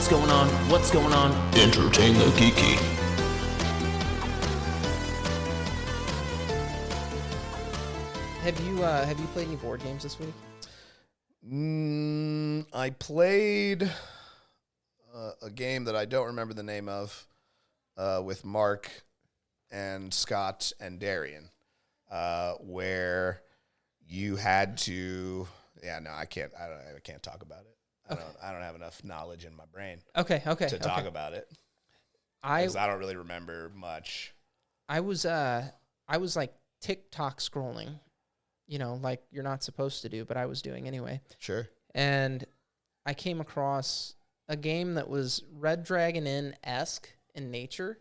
What's going on? What's going on? Entertain the Geeky. Have you played any board games this week? I played a game that I don't remember the name of with Mark and Scott and Darian, where you had to. Yeah, no, I can't. I can't talk about it. I don't have enough knowledge in my brain. Okay. To talk about it. Because I don't really remember much. I was like TikTok scrolling, like you're not supposed to do, but I was doing anyway. Sure. And I came across a game that was Red Dragon Inn-esque in nature,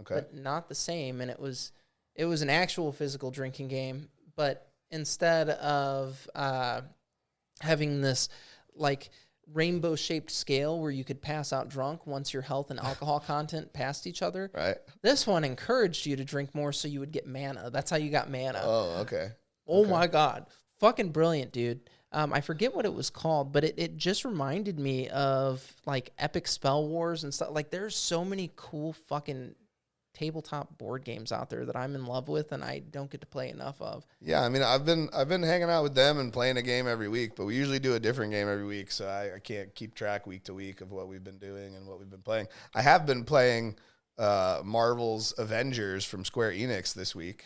but not the same. And it was an actual physical drinking game, but instead of having this like rainbow-shaped scale where you could pass out drunk once your health and alcohol content passed each other. Right. This one encouraged you to drink more so you would get mana. That's how you got mana. Oh, okay. Oh, my God. Fucking brilliant, dude. I forget what it was called, but it just reminded me of, like, Epic Spell Wars and stuff. Like, there's so many cool fucking tabletop board games out there that I'm in love with and I don't get to play enough of. Yeah, I mean, I've been hanging out with them and playing a game every week, but we usually do a different game every week, so I can't keep track week to week of what we've been doing and what we've been playing. I have been playing Marvel's Avengers from Square Enix this week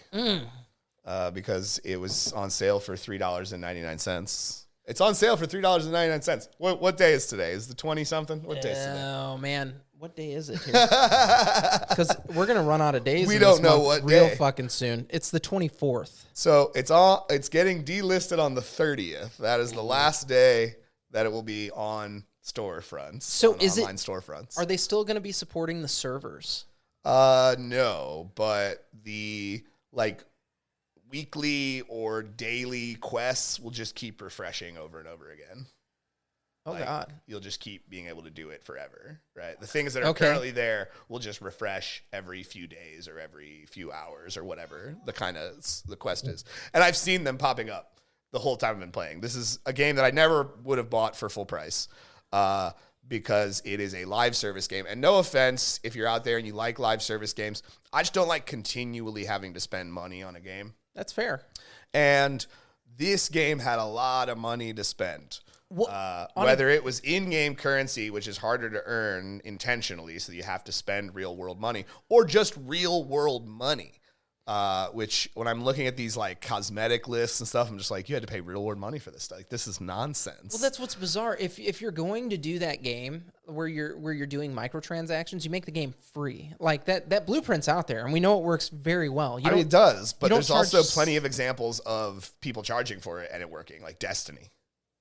because it was on sale for $3.99. It's on sale for $3.99. What day is today? Is the 20-something? What day is today? Oh, man. What day is it here? Because we're going to run out of days. We don't know what day. Real fucking soon. It's the 24th. So it's getting delisted on the 30th. That is the last day that it will be on storefronts. So on online storefronts. Are they still going to be supporting the servers? No, but the weekly or daily quests will just keep refreshing over and over again. Oh, God. You'll just keep being able to do it forever, right? The things that are currently there will just refresh every few days or every few hours or whatever the quest is. And I've seen them popping up the whole time I've been playing. This is a game that I never would have bought for full price because it is a live service game. And no offense if you're out there and you like live service games, I just don't like continually having to spend money on a game. That's fair. And this game had a lot of money to spend. Whether it was in-game currency, which is harder to earn intentionally, so you have to spend real-world money, or just real-world money, which when I'm looking at these like cosmetic lists and stuff, I'm just like, you had to pay real-world money for this stuff. Like, this is nonsense. Well, that's what's bizarre. If you're going to do that game where you're doing microtransactions, you make the game free. Like that blueprint's out there, and we know it works very well. It does, but there's also plenty of examples of people charging for it and it working, like Destiny.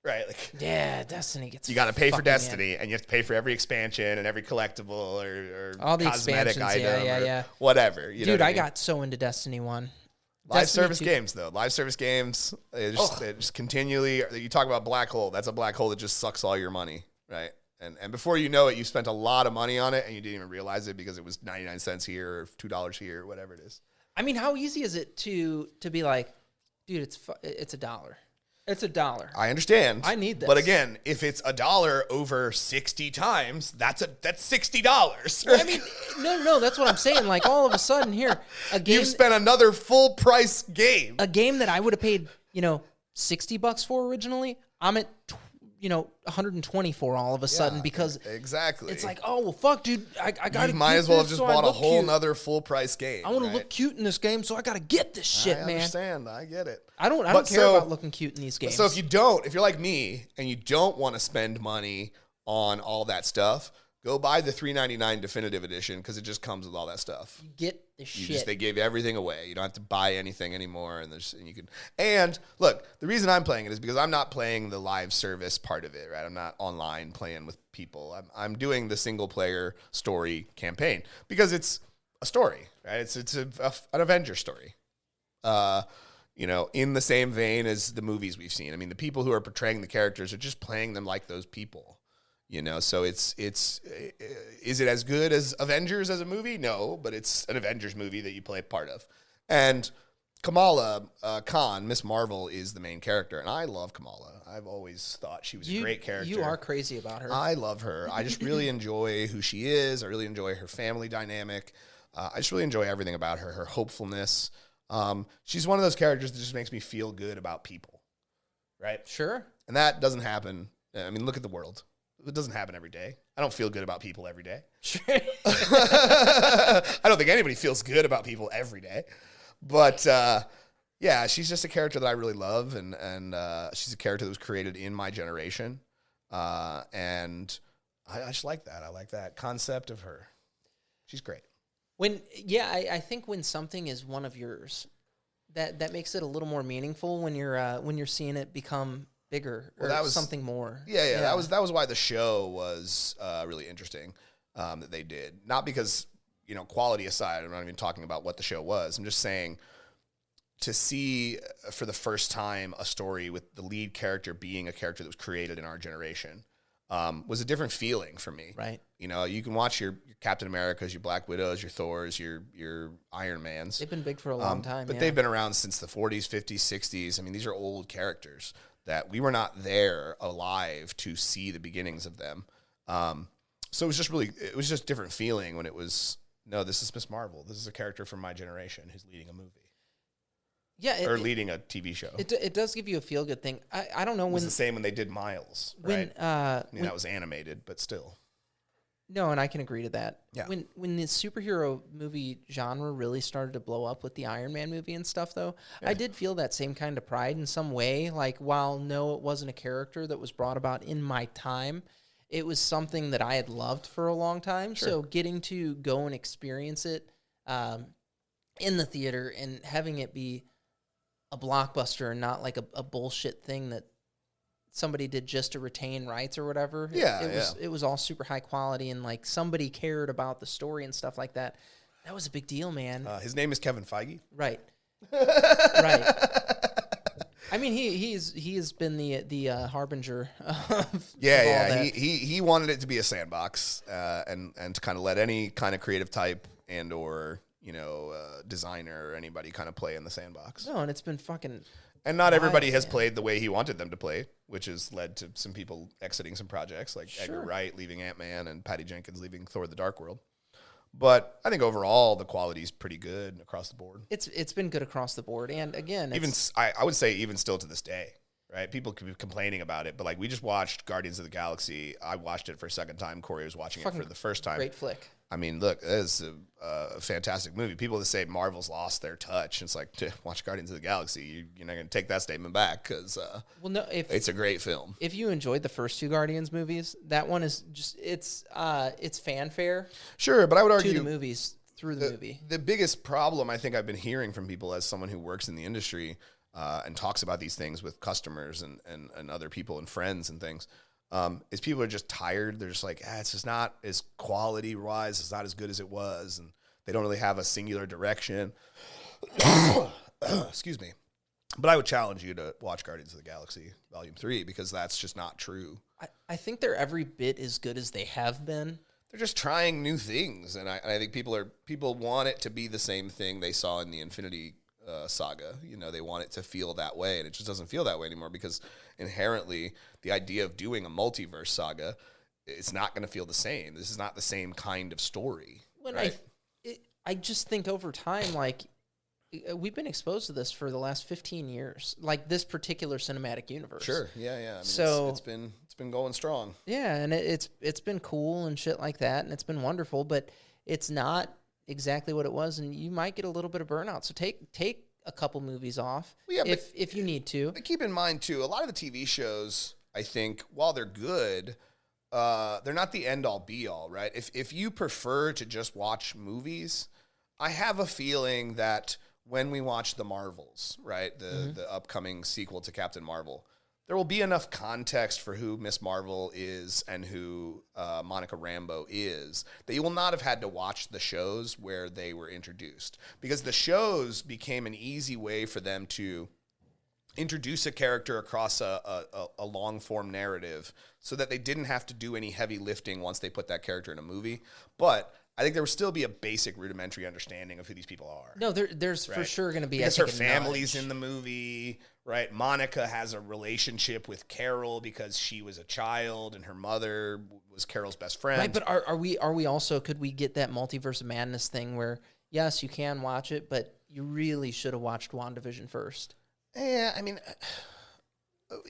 Right, yeah, Destiny gets. You got to pay for Destiny, and you have to pay for every expansion and every collectible or all the cosmetic item, yeah, whatever. Dude, I got so into Destiny 1. Live service games, though. Live service games, they just continually. You talk about black hole. That's a black hole that just sucks all your money, right? And before you know it, you spent a lot of money on it, and you didn't even realize it because it was 99 cents here or $2 here or whatever it is. I mean, how easy is it to be like, dude, it's $1. It's $1. I understand. I need this. But again, if it's $1 over 60 times, that's $60. Well, I mean, no, that's what I'm saying. Like all of a sudden here, a game you've spent another full price game. A game that I would have paid, $60 for originally, I'm at 120 for all of a sudden because exactly. It's like, oh well, fuck, dude, I got. You might as well have just bought a whole nother full price game. I want to look cute in this game, so I got to get this shit, man. I understand. I get it. I don't care about looking cute in these games. So if you're like me and you don't want to spend money on all that stuff, go buy the $3.99 definitive edition because it just comes with all that stuff. You get the shit. They gave everything away. You don't have to buy anything anymore, and you can. And look, the reason I'm playing it is because I'm not playing the live service part of it, right? I'm not online playing with people. I'm doing the single player story campaign because it's a story, right? It's an Avenger story. In the same vein as the movies we've seen. I mean, the people who are portraying the characters are just playing them like those people. So is it as good as Avengers as a movie? No, but it's an Avengers movie that you play a part of. And Kamala Khan, Miss Marvel, is the main character, and I love Kamala. I've always thought she was a great character. You are crazy about her. I love her. I just really enjoy who she is. I really enjoy her family dynamic. I just really enjoy everything about her, her hopefulness. She's one of those characters that just makes me feel good about people, right? Sure. And that doesn't happen. I mean, look at the world. It doesn't happen every day. I don't feel good about people every day. Sure. I don't think anybody feels good about people every day. But, yeah, she's just a character that I really love, and she's a character that was created in my generation. And I just like that. I like that concept of her. She's great. I think when something is one of yours, that makes it a little more meaningful when you're seeing it become bigger or that was something more. Yeah. That was why the show was really interesting that they did. Not because, quality aside, I'm not even talking about what the show was. I'm just saying to see for the first time a story with the lead character being a character that was created in our generation was a different feeling for me. Right. You can watch your Captain Americas, your Black Widows, your Thors, your Iron Mans. They've been big for a long time. But they've been around since the 40s, 50s, 60s. I mean, these are old characters that we were not there alive to see the beginnings of them. So it was just different feeling when it was, no, this is Miss Marvel. This is a character from my generation who's leading a movie. Yeah. Or leading a TV show. It does give you a feel-good thing. I don't know when... It was the same when they did Miles, right? That was animated, but still. No, and I can agree to that. Yeah. When the superhero movie genre really started to blow up with the Iron Man movie and stuff, though, I did feel that same kind of pride in some way. Like, while no, it wasn't a character that was brought about in my time, it was something that I had loved for a long time. Sure. So getting to go and experience it in the theater and having it be a blockbuster and not like a bullshit thing that somebody did just to retain rights or whatever. It was all super high quality, and like somebody cared about the story and stuff like that. That was a big deal, man. His name is Kevin Feige. Right. Right. I mean, he has been the harbinger of He wanted it to be a sandbox and to kind of let any kind of creative type and or designer or anybody kind of play in the sandbox. No, and it's been fucking. And not everybody has played the way he wanted them to play, which has led to some people exiting some projects, like Edgar Wright leaving Ant-Man and Patty Jenkins leaving Thor: The Dark World. But I think overall the quality is pretty good across the board. It's been good across the board, and again, I would say even still to this day, right? People could be complaining about it, but like we just watched Guardians of the Galaxy. I watched it for a second time. Corey was watching it for the first time. Great flick. I mean, look, it is a fantastic movie. People that say Marvel's lost their touch, it's like, watch Guardians of the Galaxy. You're not going to take that statement back because it's a great film. If you enjoyed the first two Guardians movies, that one is just it's fanfare. Sure, but I would argue to the movies through the movie. The biggest problem I think I've been hearing from people as someone who works in the industry and talks about these things with customers and other people and friends and things. Is people are just tired. They're just like, it's just not as quality-wise. It's not as good as it was, and they don't really have a singular direction. Excuse me. But I would challenge you to watch Guardians of the Galaxy Volume 3 because that's just not true. I think they're every bit as good as they have been. They're just trying new things, and I think people want it to be the same thing they saw in the Infinity Saga. They want it to feel that way, and it just doesn't feel that way anymore because inherently the idea of doing a multiverse saga, it's not going to feel the same. This is not the same kind of story. Right? I just think over time, like, we've been exposed to this for the last 15 years, like this particular cinematic universe. Sure, yeah. I mean, so it's been going strong. Yeah, and it's been cool and shit like that, and it's been wonderful, but it's not exactly what it was, and you might get a little bit of burnout. So take a couple movies off if you need to. But keep in mind too, a lot of the TV shows, I think, while they're good, they're not the end all be all, right? If you prefer to just watch movies, I have a feeling that when we watch the Marvels, right, the upcoming sequel to Captain Marvel, there will be enough context for who Miss Marvel is and who Monica Rambeau is that you will not have had to watch the shows where they were introduced, because the shows became an easy way for them to introduce a character across a long-form narrative so that they didn't have to do any heavy lifting once they put that character in a movie. But I think there would still be a basic rudimentary understanding of who these people are. No, there's for sure going to be, because her family's in the movie, right? Monica has a relationship with Carol because she was a child and her mother was Carol's best friend. Right, but are we also, could we get that Multiverse of Madness thing where, yes, you can watch it, but you really should have watched WandaVision first? Yeah, I mean,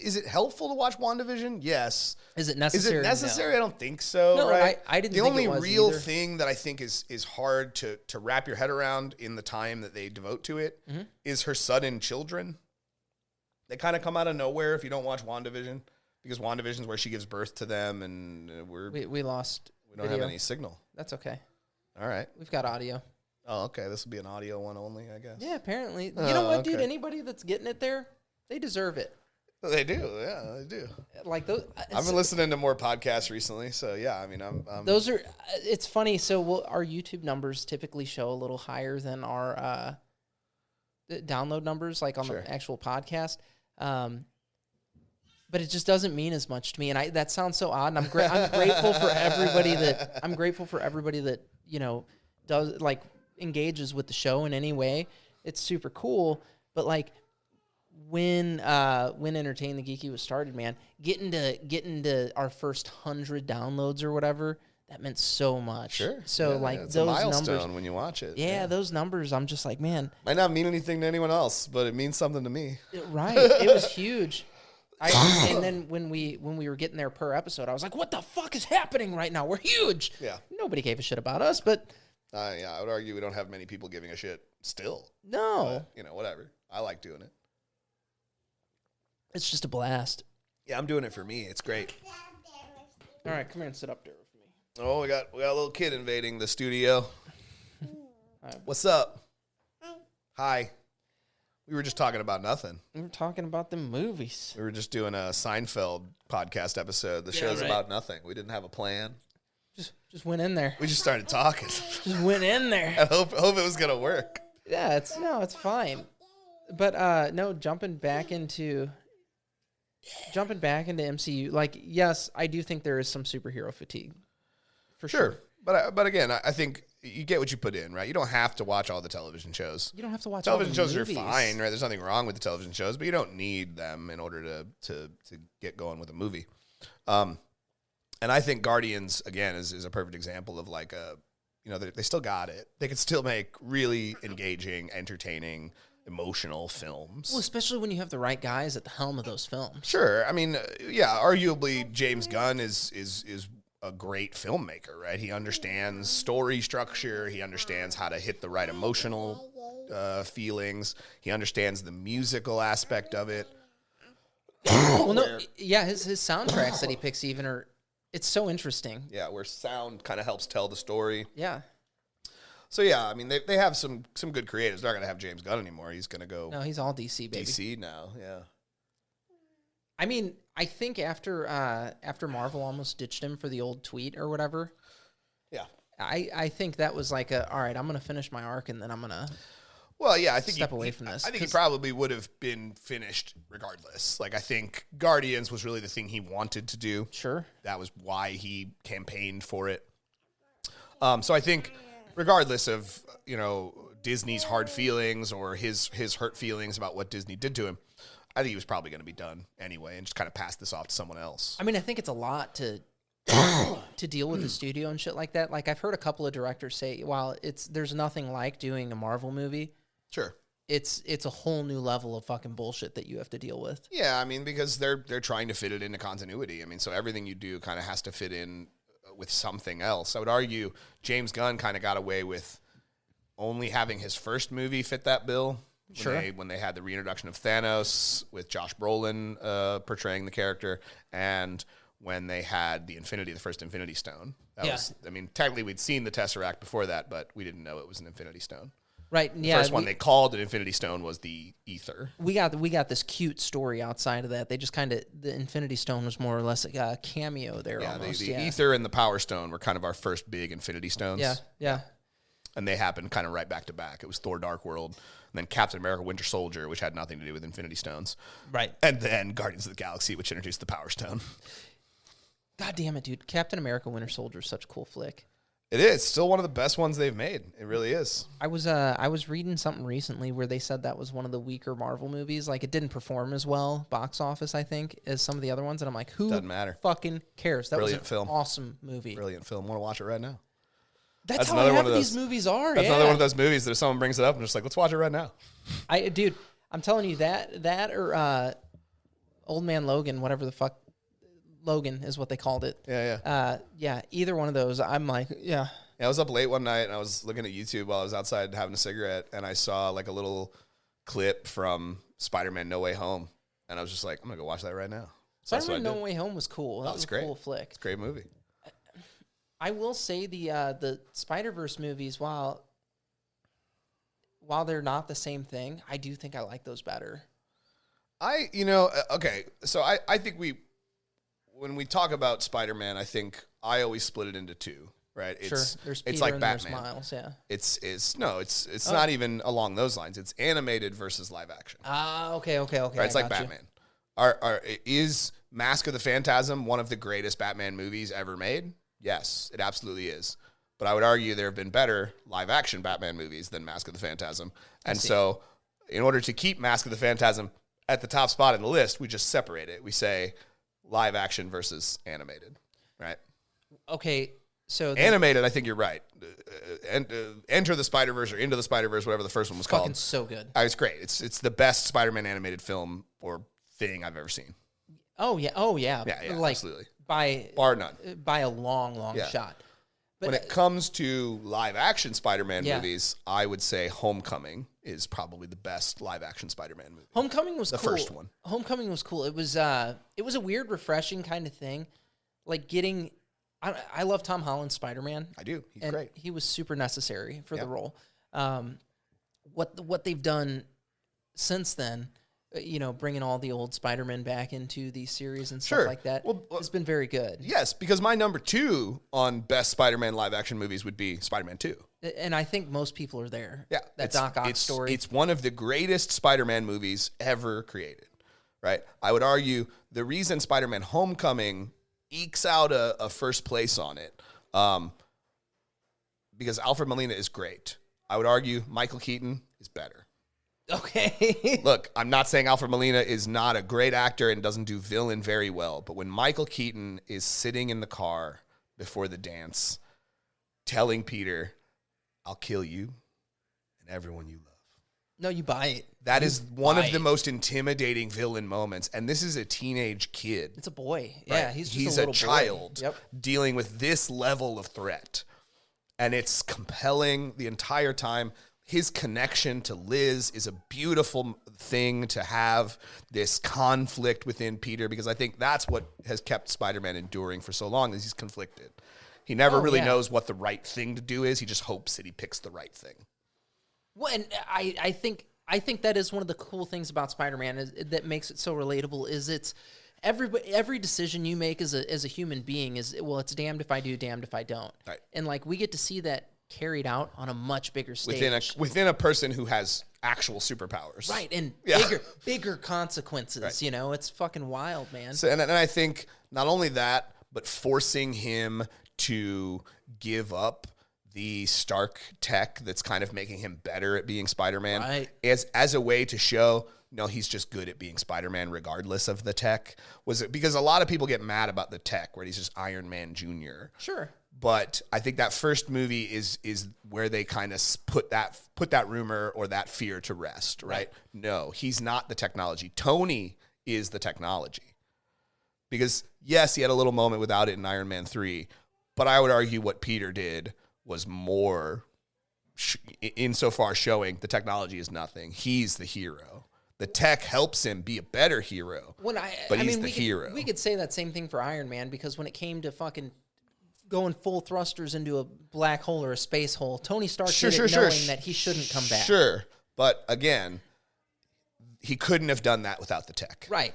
is it helpful to watch WandaVision? Yes. Is it necessary? Is it necessary? No. I don't think so. No, right? I didn't. The think only it was real either. thing that I think is hard to wrap your head around in the time that they devote to it is her sudden children. They kind of come out of nowhere if you don't watch WandaVision, because WandaVision is where she gives birth to them, and we lost. We don't have any signal. That's okay. All right, we've got audio. Oh, okay. This will be an audio one only, I guess. Yeah, apparently. You know what, dude? Anybody that's getting it there, they deserve it. They do, yeah, they do. Like those, I've been listening to more podcasts recently, so yeah. I mean, I'm those are. It's funny. So our YouTube numbers typically show a little higher than our download numbers, like on the actual podcast. But it just doesn't mean as much to me, and that sounds so odd. And I'm grateful for everybody that does like engages with the show in any way. It's super cool, but like. When Entertain the Geeky was started, man, getting to our first 100 downloads or whatever, that meant so much. Sure. So like it's those a milestone numbers when you watch it. Yeah, those numbers, I'm just like, man. Might not mean anything to anyone else, but it means something to me. Right. It was huge. And then when we were getting there per episode, I was like, what the fuck is happening right now? We're huge. Yeah. Nobody gave a shit about us, but yeah, I would argue we don't have many people giving a shit still. No. But, whatever. I like doing it. It's just a blast. Yeah, I'm doing it for me. It's great. All right, come here and sit up there with me. Oh, we got a little kid invading the studio. What's up? Hi. We were just talking about nothing. We were talking about the movies. We were just doing a Seinfeld podcast episode. The show's about nothing. We didn't have a plan. Just went in there. We just started talking. Just went in there. I hope it was gonna work. Yeah, it's fine. But no, jumping back into MCU, like, yes, I do think there is some superhero fatigue. For sure. But again, I think you get what you put in, right? You don't have to watch all the television shows. You don't have to watch television all the shows movies. are fine, right? There's nothing wrong with the television shows, but you don't need them in order to get going with a movie. And I think Guardians, again, is a perfect example of like they still got it. They could still make really engaging, entertaining, emotional films. Well, especially when you have the right guys at the helm of those films. Sure. I mean, arguably James Gunn is a great filmmaker, right? He understands story structure. He understands how to hit the right emotional feelings. He understands the musical aspect of it. Well, no, yeah, his soundtracks that he picks it's so interesting. Yeah, where sound kind of helps tell the story. Yeah. So, yeah, I mean, they have some good creatives. They're not going to have James Gunn anymore. He's going to go... No, he's all DC, baby. DC now, yeah. I mean, I think after Marvel almost ditched him for the old tweet or whatever... Yeah. I think that was like all right, I'm going to finish my arc and then I'm going to... Well, yeah, I think step away from this. I think he probably would have been finished regardless. Like, I think Guardians was really the thing he wanted to do. Sure. That was why he campaigned for it. So I think, regardless of Disney's hard feelings or his hurt feelings about what Disney did to him, I think he was probably going to be done anyway and just kind of pass this off to someone else. I mean, I think it's a lot to deal with the studio and shit like that. Like, I've heard a couple of directors say, while there's nothing like doing a Marvel movie. Sure. It's a whole new level of fucking bullshit that you have to deal with. Yeah, I mean, because they're trying to fit it into continuity. I mean, so everything you do kind of has to fit in with something else. I would argue James Gunn kind of got away with only having his first movie fit that bill. Sure. When they had the reintroduction of Thanos with Josh Brolin portraying the character, and when they had the first Infinity Stone. Technically we'd seen the Tesseract before that, but we didn't know it was an Infinity Stone. Right. The first one they called an Infinity Stone was the Ether. We got this cute story outside of that. They just the Infinity Stone was more or less a cameo there. Yeah, almost. The Ether and the Power Stone were kind of our first big Infinity Stones. Yeah. And they happened kind of right back to back. It was Thor: Dark World, and then Captain America: Winter Soldier, which had nothing to do with Infinity Stones. Right. And then Guardians of the Galaxy, which introduced the Power Stone. God damn it, dude! Captain America: Winter Soldier is such a cool flick. It is still one of the best ones they've made. It really is. I was reading something recently where they said that was one of the weaker Marvel movies. Like, it didn't perform as well box office, I think, as some of the other ones. And I'm like, who doesn't matter? Fucking cares? That Brilliant was an film. Awesome movie. Brilliant film. Want to watch it right now? That's how half of these movies are. That's another one of those movies that if someone brings it up, I'm just like, let's watch it right now. Dude, I'm telling you that or Old Man Logan, whatever the fuck. Logan is what they called it. Yeah. Either one of those, I'm like, yeah. I was up late one night and I was looking at YouTube while I was outside having a cigarette, and I saw like a little clip from Spider-Man No Way Home, and I was just like, I'm gonna go watch that right now. So Spider-Man No Way Home was cool. That was great. A cool flick. It's a great movie. I will say the Spider-Verse movies, while they're not the same thing, I do think I like those better. Okay, so I think when we talk about Spider-Man, I think I always split it into two. Right. There's Peter it's like and Batman. There's Miles, yeah. It's not even along those lines. It's animated versus live action. Okay. Right, it's like Batman. Is Mask of the Phantasm one of the greatest Batman movies ever made? Yes, it absolutely is. But I would argue there have been better live action Batman movies than Mask of the Phantasm. And so in order to keep Mask of the Phantasm at the top spot in the list, we just separate it. We say live action versus animated. Right? Okay. So animated, I think you're right. Enter the Spider-Verse or Into the Spider-Verse, whatever the first one was called. Fucking so good. It's great. It's the best Spider-Man animated film or thing I've ever seen. Oh yeah. Yeah, like, absolutely. Bar none. By a long shot. But when it comes to live action Spider-Man movies, I would say Homecoming is probably the best live action Spider-Man movie. Homecoming was the cool. first one. Homecoming was cool. It was a weird, refreshing kind of thing, like getting. I love Tom Holland's Spider-Man. I do. He's great. He was super necessary for the role. What they've done since then, bringing all the old Spider-Man back into these series and stuff like that, has been very good. Yes, because my number 2 on best Spider-Man live-action movies would be Spider-Man 2. And I think most people are there. Yeah. That Doc Ock story. It's one of the greatest Spider-Man movies ever created, right? I would argue the reason Spider-Man Homecoming ekes out a first place on it, because Alfred Molina is great. I would argue Michael Keaton is better. Okay. Look, I'm not saying Alfred Molina is not a great actor and doesn't do villain very well, but when Michael Keaton is sitting in the car before the dance telling Peter, I'll kill you and everyone you love. No, you buy it. That is one of the most intimidating villain moments. And this is a teenage kid. It's a boy. Right? Yeah, he's a little child boy. dealing with this level of threat. And it's compelling the entire time. His connection to Liz is a beautiful thing to have, this conflict within Peter, because I think that's what has kept Spider-Man enduring for so long, is he's conflicted. He never really knows what the right thing to do is. He just hopes that he picks the right thing. Well, and I think that is one of the cool things about Spider-Man that makes it so relatable. Is it's every decision you make as a human being is, well, it's damned if I do, damned if I don't. Right. And like we get to see that carried out on a much bigger stage within a person who has actual superpowers. Right, and bigger consequences. Right. It's fucking wild, man. So, and I think not only that, but forcing him to give up the Stark tech that's kind of making him better at being Spider-Man, right, as a way to show, he's just good at being Spider-Man regardless of the tech. Was it because a lot of people get mad about the tech where he's just Iron Man Jr. Sure. But I think that first movie is where they kind of put that rumor or that fear to rest, right? No, he's not the technology. Tony is the technology. Because yes, he had a little moment without it in Iron Man 3, but I would argue what Peter did was more insofar showing the technology is nothing. He's the hero. The tech helps him be a better hero, but he's the hero. We could say that same thing for Iron Man, because when it came to fucking going full thrusters into a black hole or a space hole, Tony Stark did it knowing that he shouldn't come back. Sure, but again, he couldn't have done that without the tech. Right.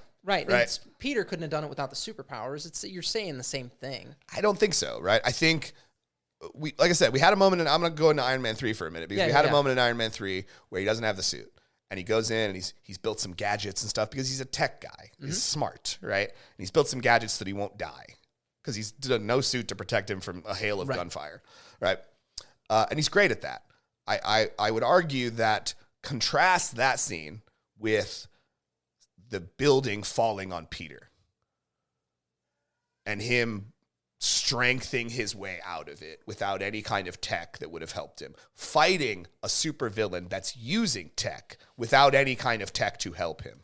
Peter couldn't have done it without the superpowers. You're saying the same thing. I don't think so, right? I think like I said, we had a moment, and I'm going to go into Iron Man 3 for a minute, because we had a moment in Iron Man 3 where he doesn't have the suit, and he goes in and he's built some gadgets and stuff because he's a tech guy. Mm-hmm. He's smart, right? And he's built some gadgets so that he won't die. because he's done no suit to protect him from a hail of gunfire, right? And he's great at that. I would argue that contrast that scene with the building falling on Peter and him strengthening his way out of it without any kind of tech that would have helped him, fighting a supervillain that's using tech without any kind of tech to help him.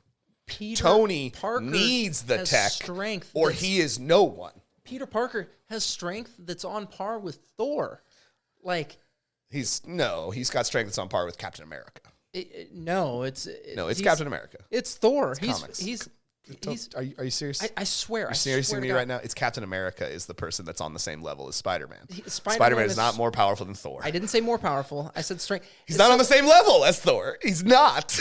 Tony Parker needs the tech, strength or he is no one. Peter Parker has strength that's on par with Thor. Like, he's got strength that's on par with Captain America. It's Captain America. It's Thor. It's Are you serious? I swear. You're serious with me right now? It's Captain America is the person that's on the same level as Spider-Man. Spider-Man is not more powerful than Thor. I didn't say more powerful. I said strength. He's not on the same level as Thor. He's not.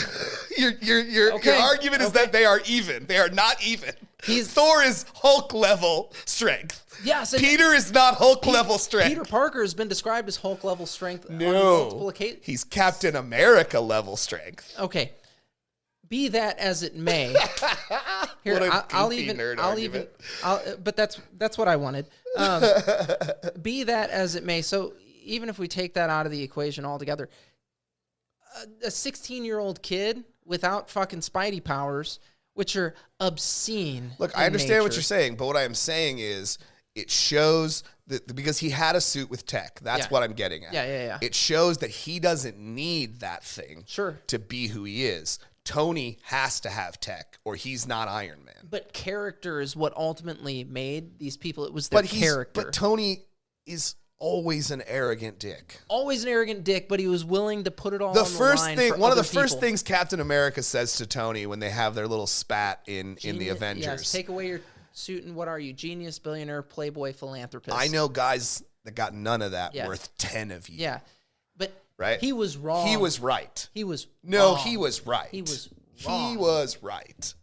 Your argument is that they are even. They are not even. Thor is Hulk level strength. Yes. Peter is not Hulk level strength. Peter Parker has been described as Hulk level strength. No. On multiple occasions. He's Captain America level strength. Okay. Be that as it may. Here, but that's what I wanted. Be that as it may. So even if we take that out of the equation altogether, a 16-year-old kid without fucking Spidey powers, which are obscene. Look, I understand what you're saying, but what I am saying is it shows that because he had a suit with tech. That's what I'm getting at. Yeah. It shows that he doesn't need that thing to be who he is. Tony has to have tech or he's not Iron Man. But character is what ultimately made these people. It was their character. But Tony is always an arrogant dick. Always an arrogant dick, but he was willing to put it all on the line. One of the first things Captain America says to Tony when they have their little spat in the Avengers. Yes, take away your suit and what are you? Genius, billionaire, playboy, philanthropist. I know guys that got none of that worth 10 of you. Yeah. But right? He was wrong. He was right. He was No, wrong. He was right. He was wrong. He was right.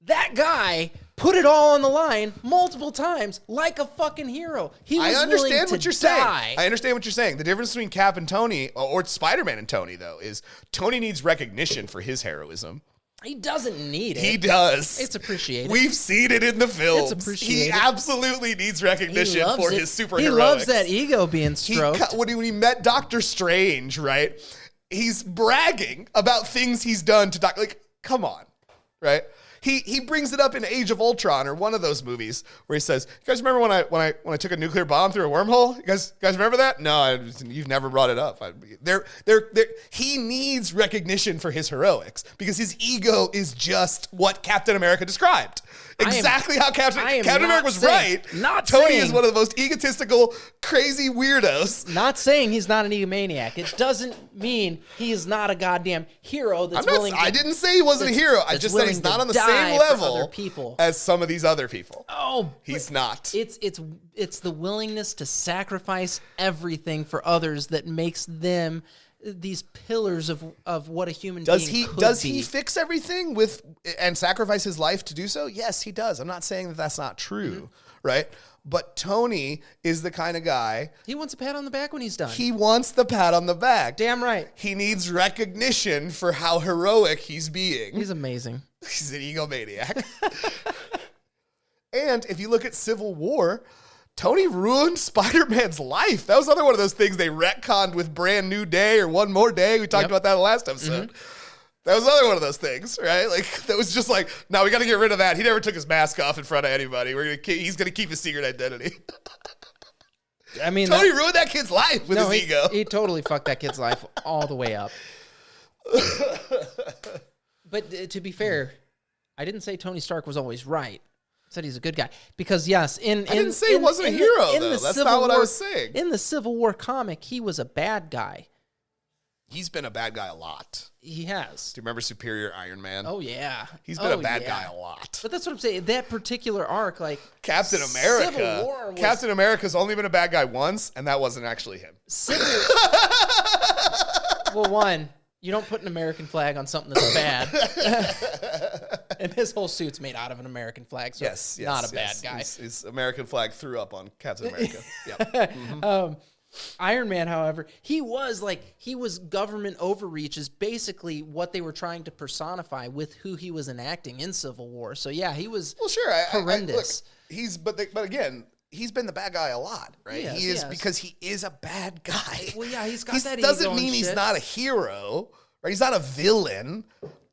That guy put it all on the line multiple times like a fucking hero. I understand what you're saying. I understand what you're saying. The difference between Cap and Tony, or Spider-Man and Tony, though, is Tony needs recognition for his heroism. He doesn't need it. He does. It's appreciated. We've seen it in the films. It's appreciated. He absolutely needs recognition for his superheroics. He loves that ego being stroked. When he met Doctor Strange, right? He's bragging about things he's done to Doctor. Like, come on, right? He brings it up in Age of Ultron or one of those movies where he says, "You guys remember when I took a nuclear bomb through a wormhole? You guys remember that? No, you've never brought it up. He needs recognition for his heroics because his ego is just what Captain America described. Exactly how Captain America was right. Tony is one of the most egotistical, crazy weirdos. Not saying he's not an egomaniac. It doesn't mean he is not a goddamn hero that's willing to... I didn't say he wasn't a hero. I just said he's not on the same level as some of these other people. Oh, he's not. It's the willingness to sacrifice everything for others that makes them these pillars of what a human being could be. Does he fix everything and sacrifice his life to do so? Yes, he does. I'm not saying that that's not true, right? But Tony is the kind of guy... He wants a pat on the back when he's done. He wants the pat on the back. Damn right. He needs recognition for how heroic he's being. He's amazing. He's an egomaniac. And if you look at Civil War... Tony ruined Spider-Man's life. That was another one of those things they retconned with Brand New Day or One More Day. We talked about that in the last episode. That was another one of those things, right? Like, that was just like, no, we got to get rid of that. He never took his mask off in front of anybody. He's going to keep his secret identity. I mean, Tony ruined that kid's life with his ego. He totally fucked that kid's life all the way up. But to be fair, I didn't say Tony Stark was always right. Said he's a good guy because I didn't say he wasn't a hero though. That's not what I was saying. In the Civil War comic, he was a bad guy. He's been a bad guy a lot. He has. Do you remember Superior Iron Man? Oh yeah, he's been a bad guy a lot. But that's what I'm saying. That particular arc, like Captain America, Civil War Captain America's only been a bad guy once, and that wasn't actually him. Well, one. You don't put an American flag on something that's bad. And his whole suit's made out of an American flag, so not a bad guy. His American flag threw up on Captain America. Yep. Iron Man, however, he was government overreach is basically what they were trying to personify with who he was enacting in Civil War. So yeah, he was horrendous. But again, he's been the bad guy a lot, right? He is because he is a bad guy. Well, yeah, he's got that. Doesn't mean he's not a hero, right? He's not a villain,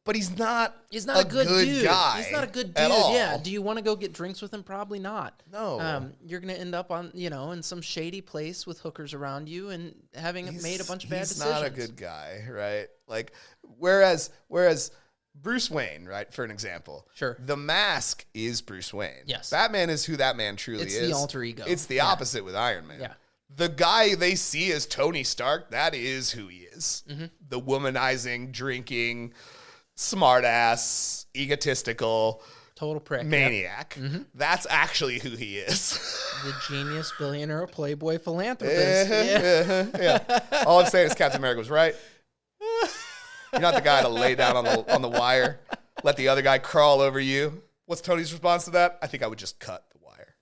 but he's not a good dude. Guy. He's not a good dude. At all. Yeah. Do you want to go get drinks with him? Probably not. No. You're gonna end up on in some shady place with hookers around you and having made a bunch of bad decisions. He's not a good guy, right? Like whereas Bruce Wayne, right, for an example. Sure. The Mask is Bruce Wayne. Yes. Batman is who that man truly is. It's the alter ego. It's the opposite with Iron Man. Yeah. The guy they see as Tony Stark, that is who he is. Mm-hmm. The womanizing, drinking, smartass, egotistical, total prick, maniac. Yep. Mm-hmm. That's actually who he is. The genius, billionaire, playboy, philanthropist. Yeah. All I'm saying is Captain America was right. You're not the guy to lay down on the wire, let the other guy crawl over you. What's Tony's response to that? I think I would just cut the wire.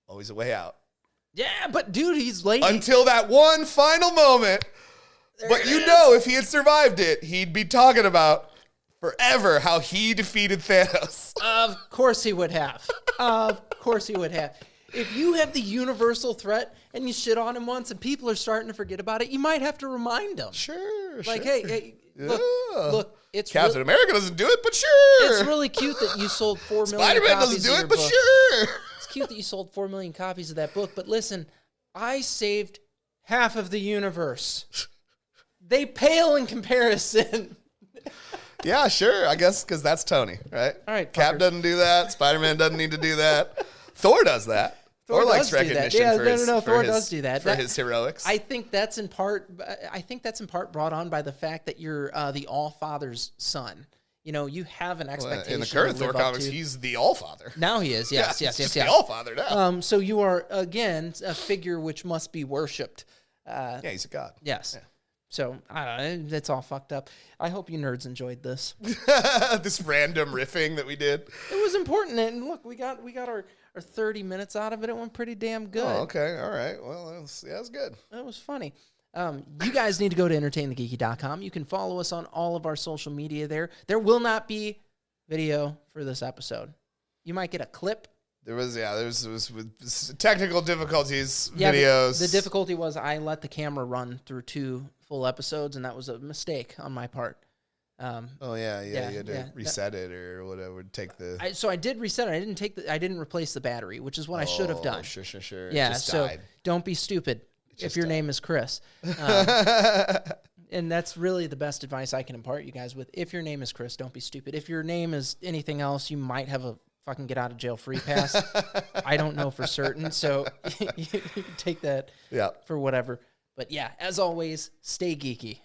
Always a way out. Yeah, but dude, he's late. Until that one final moment. But if he had survived it, he'd be talking about forever how he defeated Thanos. Of course he would have. Of course he would have. If you have the universal threat and you shit on him once and people are starting to forget about it, you might have to remind them. Sure. Hey, look, it's Captain America doesn't do it, but sure. It's really cute that you sold 4 million Spider-Man copies doesn't do of it, but book. sure. It's cute that you sold 4 million copies of that book, but listen, I saved half of the universe. They pale in comparison. Yeah, sure. I guess because that's Tony, right? All right, Cap doesn't do that. Spider-Man doesn't need to do that. Thor does that. Thor likes recognition Thor does do that. For his heroics. I think that's in part brought on by the fact that you're the All-Father's son. You have an expectation. In the current Thor comics, he's the All-Father. Now he is, yes. The All-Father now. So you are, again, a figure which must be worshipped. Yeah, he's a god. Yes. Yeah. So, I don't know, it's all fucked up. I hope you nerds enjoyed this. This random riffing that we did. It was important, and look, we got our 30 minutes out of it. It went pretty damn good. Oh, okay, all right. Well, that's good. It was funny. You guys need to go to entertainthegeeky.com. You can follow us on all of our social media there. There will not be video for this episode. You might get a clip. There was with technical difficulties, videos. The difficulty was I let the camera run through 2 full episodes, and that was a mistake on my part. You had to reset it or whatever. So I did reset it. I didn't replace the battery, which is what I should have done. Sure. Yeah, don't be stupid if your name is Chris. And that's really the best advice I can impart you guys with. If your name is Chris, don't be stupid. If your name is anything else, you might have a fucking get out of jail free pass. I don't know for certain, so you can take that for whatever. But yeah, as always, stay geeky.